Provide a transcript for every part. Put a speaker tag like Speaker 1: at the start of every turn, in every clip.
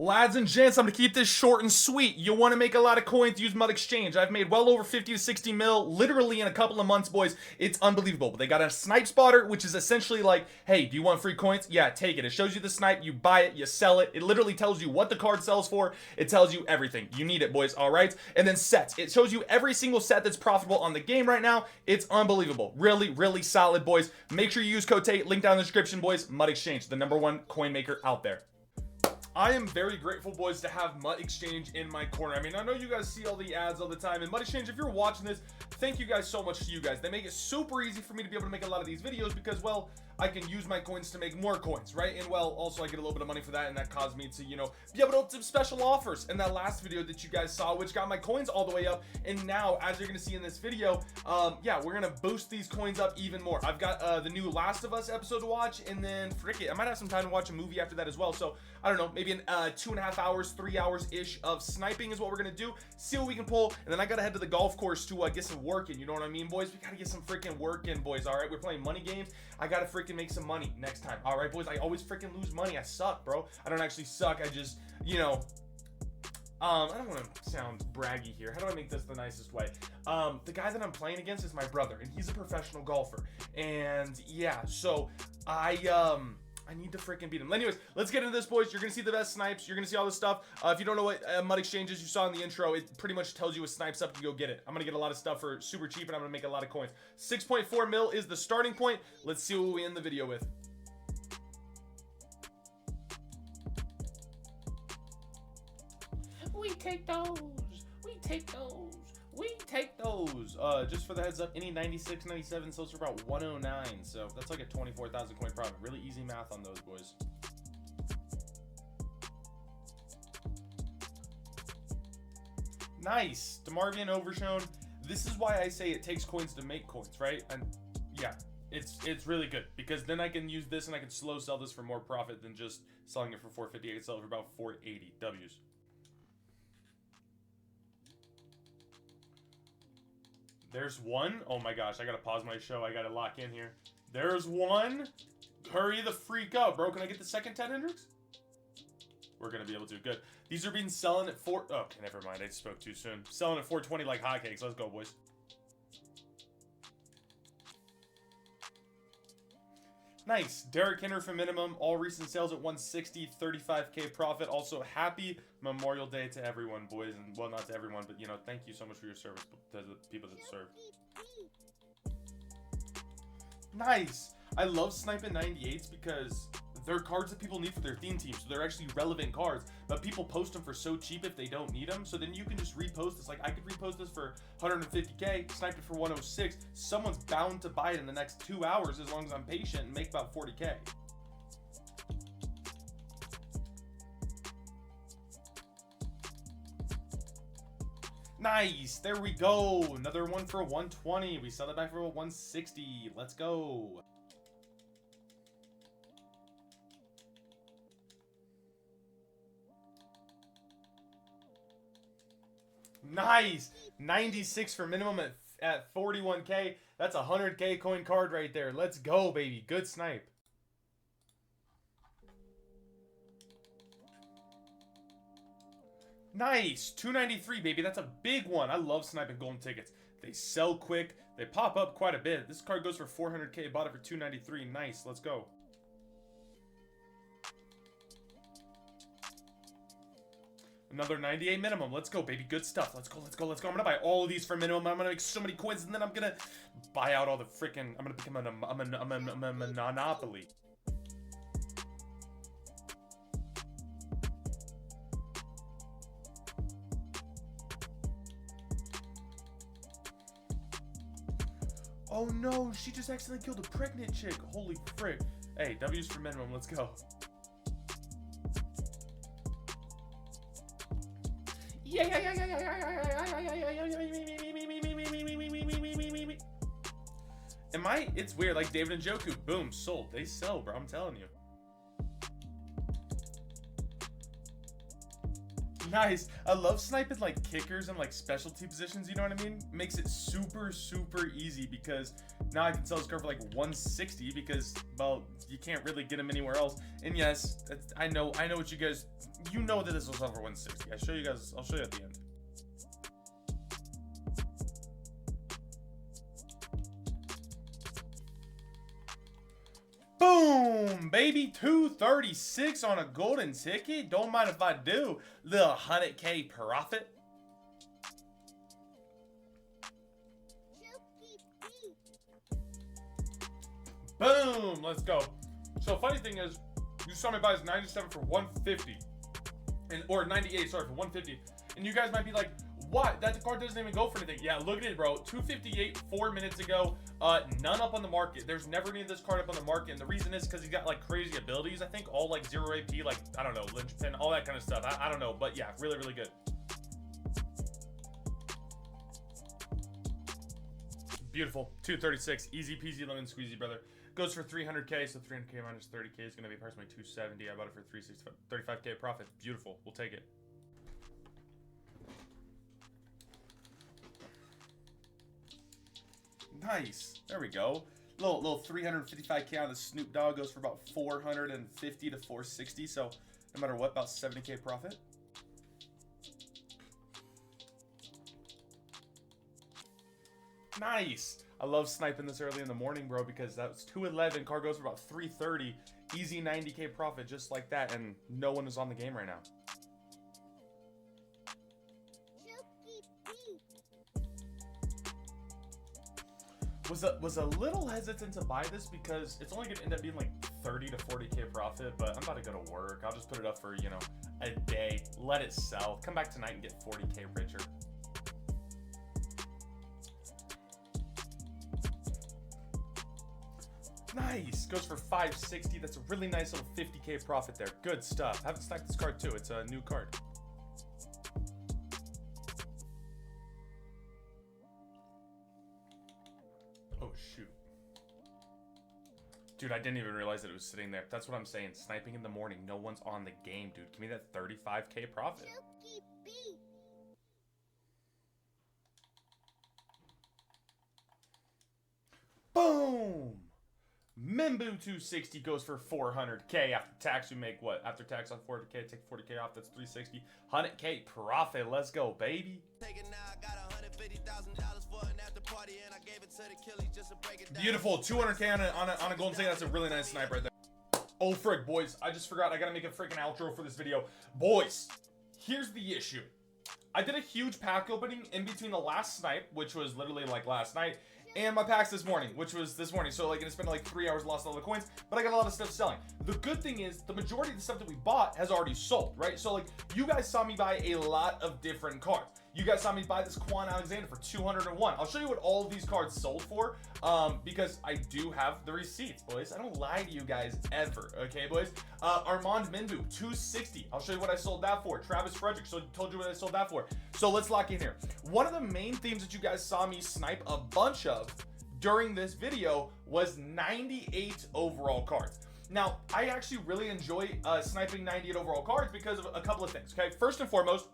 Speaker 1: Lads and gents, I'm going to keep this short and sweet. You want to make a lot of coins, use Mud Exchange. I've made well over 50 to 60 mil literally in a couple of months, boys. It's unbelievable. But they got a snipe spotter, which is essentially like, hey, do you want free coins? Yeah, take it. It shows you the snipe, you buy it, you sell it. It literally tells you what the card sells for. It tells you everything. You need it, boys, all right? And then sets. It shows you every single set that's profitable on the game right now. It's unbelievable. Really, really solid, boys. Make sure you use code TATE, link down in the description, boys. Mud Exchange, the #1 coin maker out there. I am very grateful, boys, to have Mud Exchange in my corner. I mean, I know you guys see all the ads all the time, and Mud Exchange, if you're watching this, thank you guys so much to you guys. They make it super easy for me to be able to make a lot of these videos because, well, I can use my coins to make more coins, right? And, well, also I get a little bit of money for that, and that caused me to, you know, be able to do special offers in that last video that you guys saw, which got my coins all the way up. And now, as you're going to see in this video, yeah, we're going to boost these coins up even more. I've got the new Last of Us episode to watch, and then, frick it, I might have some time to watch a movie after that as well. So, I don't know, maybe in 2.5 hours, 3 hours-ish of sniping is what we're going to do. See what we can pull, and then I got to head to the golf course to get some work in, you know what I mean, boys? We got to get some freaking work in, boys, all right? We're playing money games. I got to freaking make some money next time, all right, boys? I always freaking lose money. I suck, bro. I don't actually suck. I just, you know, I don't want to sound braggy here. How do I make this the nicest way? The guy that I'm playing against is my brother, and he's a professional golfer. And yeah, so I need to freaking beat him. Anyways, let's get into this, boys. You're going to see the best snipes. You're going to see all this stuff. If you don't know what Mud Exchange is, you saw in the intro, it pretty much tells you what snipes up to go get it. I'm going to get a lot of stuff for super cheap, and I'm going to make a lot of coins. 6.4 mil is the starting point. Let's see what we end the video with. We take those. We take those. We take those. Just for the heads up, any 96, 97 sells for about 109. So that's like a 24,000 coin profit. Really easy math on those, boys. Nice. DeMarvian overshown. This is why I say it takes coins to make coins, right? And yeah, it's really good because then I can use this and I can slow sell this for more profit than just selling it for 450. I can sell it for about 480 W's. There's one. Oh my gosh, I gotta pause my show. I gotta lock in here. There's one. Hurry the freak up, bro. Can I get the second 10 Hendricks? We're gonna be able to. Good. These are being selling at Oh, okay, never mind. I spoke too soon. Selling at 420 like hotcakes. Let's go, boys. Nice. Derek Henry for minimum. All recent sales at 160, 35K profit. Also, happy Memorial Day to everyone, boys. And, well, not to everyone, but, you know, thank you so much for your service to the people that serve. Nice. I love sniping 98s because they're cards that people need for their theme team. So they're actually relevant cards, but people post them for so cheap if they don't need them. So then you can just repost this. Like, I could repost this for 150K, sniped it for 106. Someone's bound to buy it in the next 2 hours as long as I'm patient and make about 40K. Nice. There we go. Another one for a 120. We sell it back for a 160. Let's go. Nice. 96 for minimum at 41K. That's a 100K coin card right there. Let's go, baby. Good snipe. Nice. 293, baby. That's a big one. I love sniping golden tickets. They sell quick. They pop up quite a bit. This card goes for 400K. Bought it for 293. Nice. Let's go. Another 98 minimum. Let's go, baby. Good stuff. Let's go, let's go, let's go. I'm going to buy all of these for minimum. I'm going to make so many coins, and then I'm going to buy out all the freaking... I'm going to become a monopoly. Oh, no. She just accidentally killed a pregnant chick. Holy frick. Hey, W's for minimum. Let's go. It's weird, like David and Joku, boom, sold. They sell, bro, I'm telling you. Nice. I love sniping like kickers and like specialty positions, you know what I mean? Makes it super, super easy because now I can sell this card for like 160 because, well, you can't really get him anywhere else. And yes, I know what you guys, you know that this will sell for 160. I'll show you at the end. Boom, baby, 236 on a golden ticket. Don't mind if I do. Little 100K profit. Boom, let's go. So funny thing is, you saw me buy his 97 for 150, or 98, sorry, for 150, and you guys might be like, what? That card doesn't even go for anything. Yeah, look at it, bro. 258 4 minutes ago. None up on the market. There's never any of this card up on the market, and the reason is because he's got like crazy abilities. I think all like 0 AP, like I don't know, linchpin, all that kind of stuff. I don't know, but yeah, really, really good. Beautiful. 236, easy peasy lemon squeezy, brother. Goes for 300K, so 300K minus 30K is gonna be approximately 270. I bought it for 365, 35K profit. Beautiful. We'll take it. Nice. There we go. Little 355K on the Snoop Dogg goes for about 450 to 460. So no matter what, about 70K profit. Nice. I love sniping this early in the morning, bro, because that was 211. Card goes for about 330. Easy 90K profit just like that, and no one is on the game right now. Was a little hesitant to buy this because it's only gonna end up being like 30 to 40K profit, but I'm about to go to work. I'll just put it up for, you know, a day, let it sell, come back tonight and get 40K richer. Nice, goes for 560. That's a really nice little 50K profit there. Good stuff. Haven't sniped this card too. It's a new card. Oh, shoot. Dude, I didn't even realize that it was sitting there. That's what I'm saying. Sniping in the morning. No one's on the game, dude. Give me that 35K profit. Boom! Membu 260 goes for 400K. After tax, we make what? After tax on 400K, take 40K off. That's 360. 100K profit. Let's go, baby. Beautiful. 200K on a golden ticket. That's a really nice snipe right there. Oh, frick, boys. I just forgot. I gotta make a freaking outro for this video. Boys, here's the issue. I did a huge pack opening in between the last snipe, which was literally like last night, and my packs this morning, which was this morning. So like, it's been like 3 hours, lost all the coins, but I got a lot of stuff selling. The good thing is the majority of the stuff that we bought has already sold, right? So like, you guys saw me buy a lot of different cards. You guys saw me buy this Quan Alexander for 201. I'll show you what all of these cards sold for, because I do have the receipts, boys. I don't lie to you guys ever, okay, boys? Armand Minbu, 260. I'll show you what I sold that for. Travis Frederick, so told you what I sold that for. So let's lock in here. One of the main themes that you guys saw me snipe a bunch of during this video was 98 overall cards. Now, I actually really enjoy sniping 98 overall cards because of a couple of things, okay? First and foremost,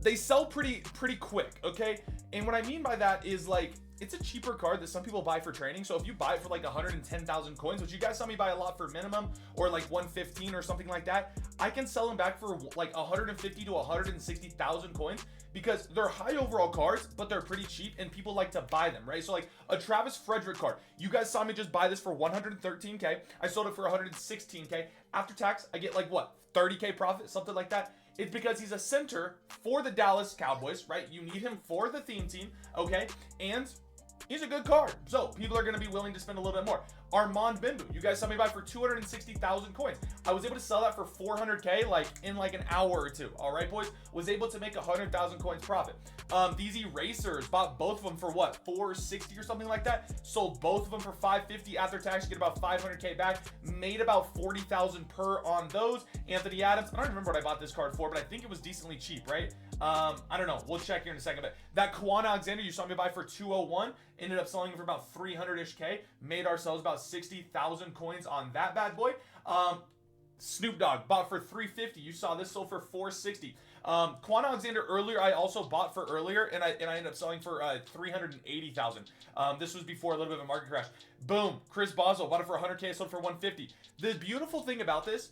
Speaker 1: they sell pretty quick, okay? And what I mean by that is like, it's a cheaper card that some people buy for training. So if you buy it for like 110,000 coins, which you guys saw me buy a lot for minimum, or like 115 or something like that, I can sell them back for like 150 to 160,000 coins because they're high overall cards, but they're pretty cheap and people like to buy them, right? So like a Travis Frederick card, you guys saw me just buy this for 113K. I sold it for 116K. After tax, I get like what, 30K profit, something like that. It's because he's a center for the Dallas Cowboys, right? You need him for the theme team, okay? And he's a good card, so people are going to be willing to spend a little bit more. Armand Bimbu, you guys saw me buy for 260,000 coins. I was able to sell that for 400K like in like an hour or two. All right, boys, was able to make 100,000 coins profit. These erasers, bought both of them for what, 460 or something like that. Sold both of them for 550 after tax. Get about 500K back. Made about 40,000 per on those. Anthony Adams, I don't remember what I bought this card for, but I think it was decently cheap, right? I don't know. We'll check here in a second. But that Quan Alexander you saw me buy for 201, ended up selling it for about 300-ish K. Made ourselves about 60,000 coins on that bad boy. Snoop Dogg bought for 350. You saw this sold for 460. Quan Alexander earlier, I also bought for earlier, and I ended up selling for 380,000. This was before a little bit of a market crash. Boom. Chris Boswell bought it for 100K. Sold for 150. The beautiful thing about this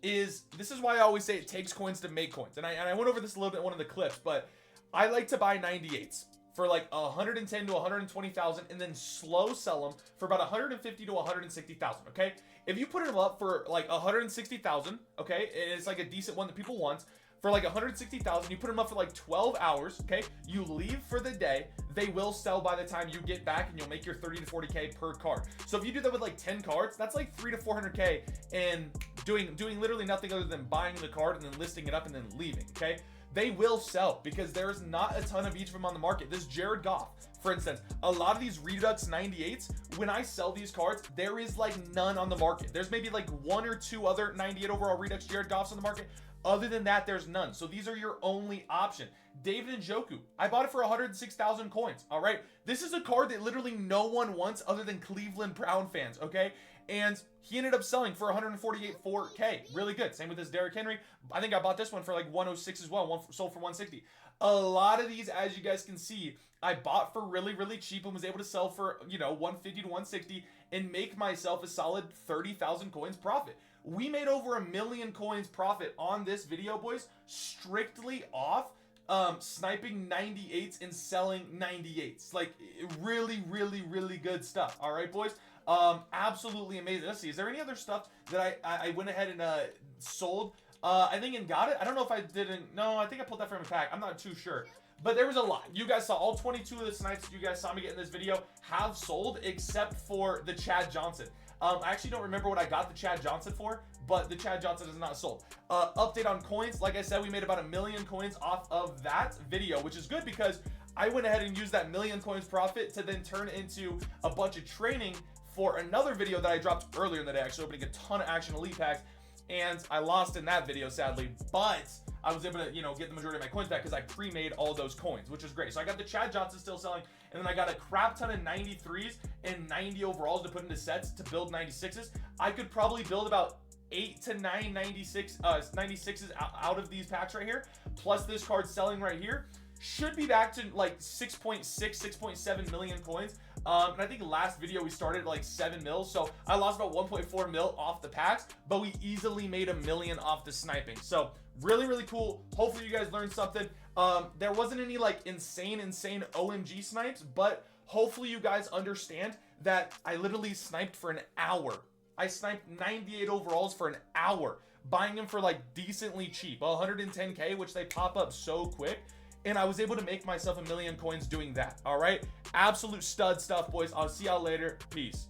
Speaker 1: is why I always say it takes coins to make coins. And I went over this a little bit in one of the clips, but I like to buy 98s for like 110 to 120,000 and then slow sell them for about 150 to 160,000. Okay, if you put them up for like 160,000, okay, and it's like a decent one that people want for like 160,000, you put them up for like 12 hours. Okay, you leave for the day, they will sell by the time you get back, and you'll make your 30 to 40K per card. So if you do that with like 10 cards, that's like 3 to 400K and doing literally nothing other than buying the card and then listing it up and then leaving. Okay, they will sell because there's not a ton of each of them on the market. This Jared Goff, for instance, a lot of these Redux 98s, when I sell these cards, there is like none on the market. There's maybe like 1 or 2 other 98 overall Redux Jared Goffs on the market. Other than that, there's none. So these are your only option. David Njoku, I bought it for 106,000 coins. All right, this is a card that literally no one wants other than Cleveland Brown fans. Okay, and he ended up selling for 148.4K. Really good. Same with this Derrick Henry. I think I bought this one for like 106 as well. One sold for 160. A lot of these, as you guys can see, I bought for really, really cheap and was able to sell for, 150 to 160 and make myself a solid 30,000 coins profit. We made over 1 million coins profit on this video, boys, strictly off sniping 98s and selling 98s. Like, really, really, really good stuff. All right, boys. Absolutely amazing. Let's see. Is there any other stuff that I went ahead and sold? I think and got it. I don't know if I didn't. No, I think I pulled that from a pack. I'm not too sure. But there was a lot. You guys saw all 22 of the snipes you guys saw me get in this video have sold, except for the Chad Johnson. I actually don't remember what I got the Chad Johnson for, but the Chad Johnson is not sold. Update on coins. Like I said, we made about 1 million coins off of that video, which is good because I went ahead and used that 1 million coins profit to then turn into a bunch of training for another video that I dropped earlier in the day, actually opening a ton of action elite packs, and I lost in that video, sadly, but I was able to, get the majority of my coins back because I pre-made all those coins, which is great. So I got the Chad Johnson still selling, and then I got a crap ton of 93s and 90 overalls to put into sets to build 96s. I could probably build about 8 to 9 96s out of these packs right here, plus this card selling right here. Should be back to like 6.6, 6.7 million coins. And I think last video we started at like 7 mil. So I lost about 1.4 mil off the packs, but we easily made 1 million off the sniping. So really, really cool. Hopefully you guys learned something. There wasn't any like insane OMG snipes, but hopefully you guys understand that I literally sniped for an hour. I sniped 98 overalls for an hour, buying them for like decently cheap, 110K, which they pop up so quick. And I was able to make myself 1 million coins doing that. All right. Absolute stud stuff, boys. I'll see y'all later. Peace.